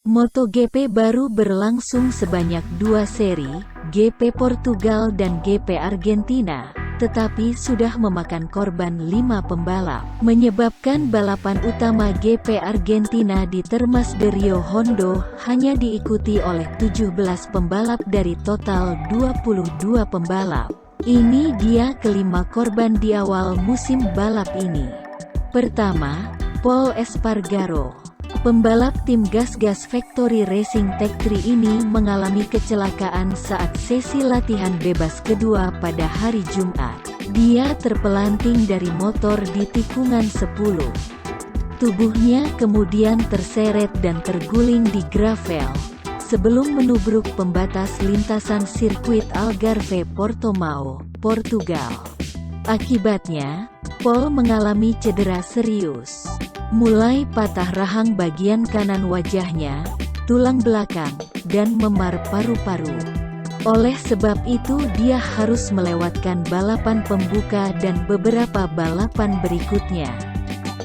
MotoGP baru berlangsung sebanyak 2 seri, GP Portugal dan GP Argentina, tetapi sudah memakan korban 5 pembalap, menyebabkan balapan utama GP Argentina di Termas de Rio Hondo hanya diikuti oleh 17 pembalap dari total 22 pembalap. Ini dia kelima korban di awal musim balap ini. Pertama, Pol Espargaro. Pembalap tim Gas Factory Racing Tech 3 ini mengalami kecelakaan saat sesi latihan bebas kedua pada hari Jumat. Dia terpelanting dari motor di tikungan 10. Tubuhnya kemudian terseret dan terguling di gravel, sebelum menubruk pembatas lintasan sirkuit Algarve Portimao, Portugal. Akibatnya, Pol mengalami cedera serius. Mulai patah rahang bagian kanan wajahnya, tulang belakang, dan memar paru-paru. Oleh sebab itu dia harus melewatkan balapan pembuka dan beberapa balapan berikutnya.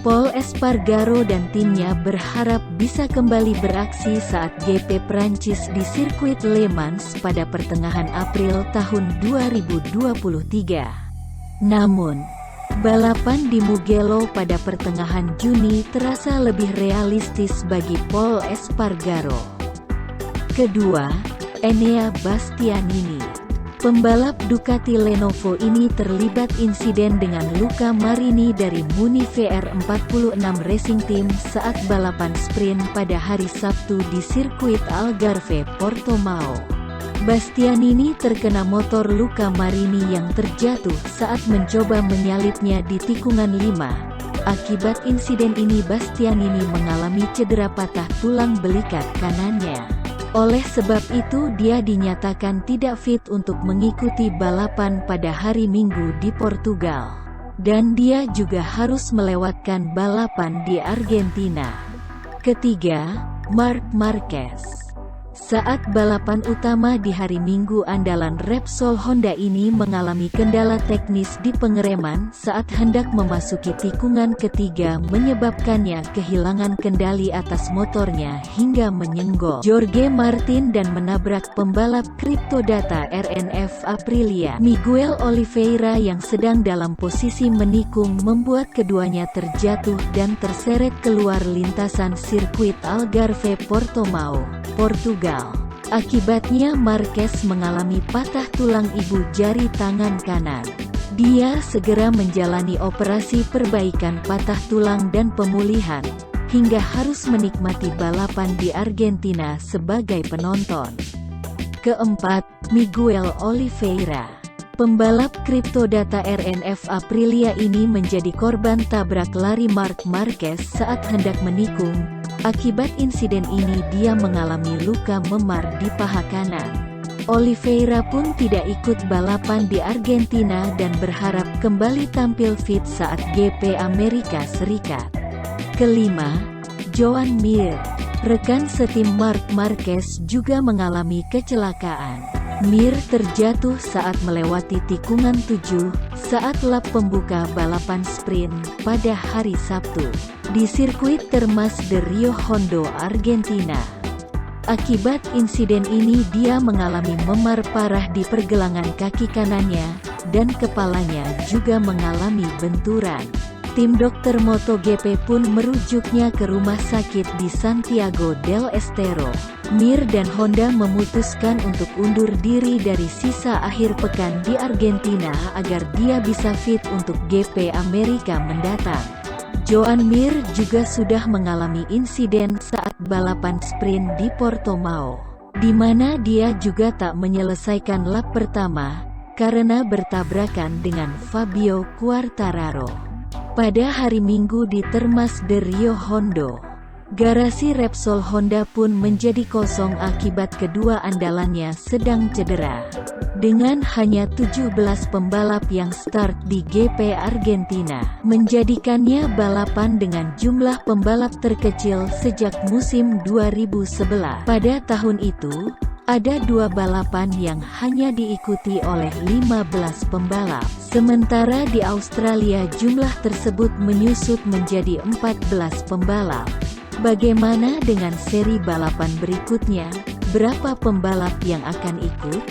Pol Espargaro dan timnya berharap bisa kembali beraksi saat GP Prancis di sirkuit Le Mans pada pertengahan April tahun 2023. Namun, balapan di Mugello pada pertengahan Juni terasa lebih realistis bagi Pol Espargaro. Kedua, Enea Bastianini. Pembalap Ducati Lenovo ini terlibat insiden dengan Luca Marini dari Muni VR46 Racing Team saat balapan sprint pada hari Sabtu di sirkuit Algarve Portimao. Bastianini terkena motor Luca Marini yang terjatuh saat mencoba menyalipnya di tikungan 5. Akibat insiden ini Bastianini mengalami cedera patah tulang belikat kanannya. Oleh sebab itu dia dinyatakan tidak fit untuk mengikuti balapan pada hari Minggu di Portugal. Dan dia juga harus melewatkan balapan di Argentina. Ketiga, Marc Marquez. Saat balapan utama di hari Minggu andalan Repsol Honda ini mengalami kendala teknis di pengereman saat hendak memasuki tikungan ketiga menyebabkannya kehilangan kendali atas motornya hingga menyenggol Jorge Martin dan menabrak pembalap Cryptodata RNF Aprilia Miguel Oliveira yang sedang dalam posisi menikung membuat keduanya terjatuh dan terseret keluar lintasan sirkuit Algarve Portimao, Portugal. Akibatnya Marquez mengalami patah tulang ibu jari tangan kanan. Dia segera menjalani operasi perbaikan patah tulang dan pemulihan, hingga harus menikmati balapan di Argentina sebagai penonton. Keempat, Miguel Oliveira. Pembalap Cryptodata RNF Aprilia ini menjadi korban tabrak lari Marc Marquez saat hendak menikung. Akibat insiden ini dia mengalami luka memar di paha kanan. Oliveira pun tidak ikut balapan di Argentina dan berharap kembali tampil fit saat GP Amerika Serikat. Kelima, Joan Mir. Rekan setim Marc Marquez juga mengalami kecelakaan. Mir terjatuh saat melewati tikungan 7 saat lap pembuka balapan sprint pada hari Sabtu di sirkuit Termas de Rio Hondo, Argentina. Akibat insiden ini dia mengalami memar parah di pergelangan kaki kanannya, dan kepalanya juga mengalami benturan. Tim dokter MotoGP pun merujuknya ke rumah sakit di Santiago del Estero. Mir dan Honda memutuskan untuk undur diri dari sisa akhir pekan di Argentina agar dia bisa fit untuk GP Amerika mendatang. Joan Mir juga sudah mengalami insiden saat balapan sprint di Portimao, di mana dia juga tak menyelesaikan lap pertama, karena bertabrakan dengan Fabio Quartararo. Pada hari Minggu di Termas de Rio Hondo, garasi Repsol Honda pun menjadi kosong akibat kedua andalannya sedang cedera. Dengan hanya 17 pembalap yang start di GP Argentina, menjadikannya balapan dengan jumlah pembalap terkecil sejak musim 2011. Pada tahun itu, ada 2 balapan yang hanya diikuti oleh 15 pembalap. Sementara di Australia jumlah tersebut menyusut menjadi 14 pembalap. Bagaimana dengan seri balapan berikutnya? Berapa pembalap yang akan ikut?